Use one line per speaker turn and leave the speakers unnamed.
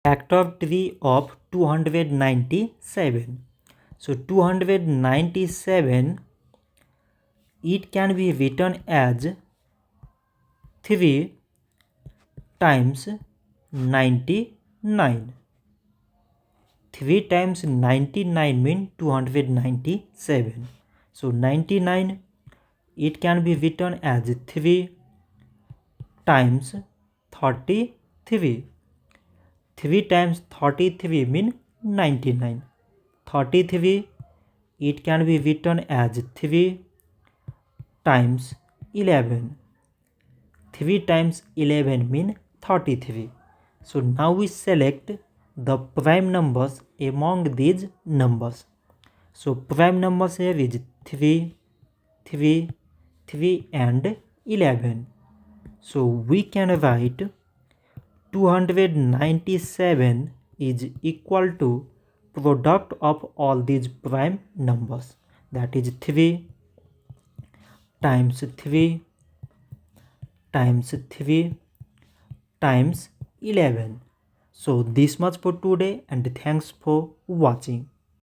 Factor tree of 297. So 297, it can be written as 3 times 99. 3 times 99 means 297. So 99, it can be written as 3 times 33. 3 times 33 means 99. 33, it can be written as 3 times 11. 3 times 11 means 33. So now we select the prime numbers among these numbers. So prime numbers here is 3, 3, 3 and 11. So we can write 297 is equal to product of all these prime numbers, that is 3 times 3 times 3 times 11. So this much for today, and thanks for watching.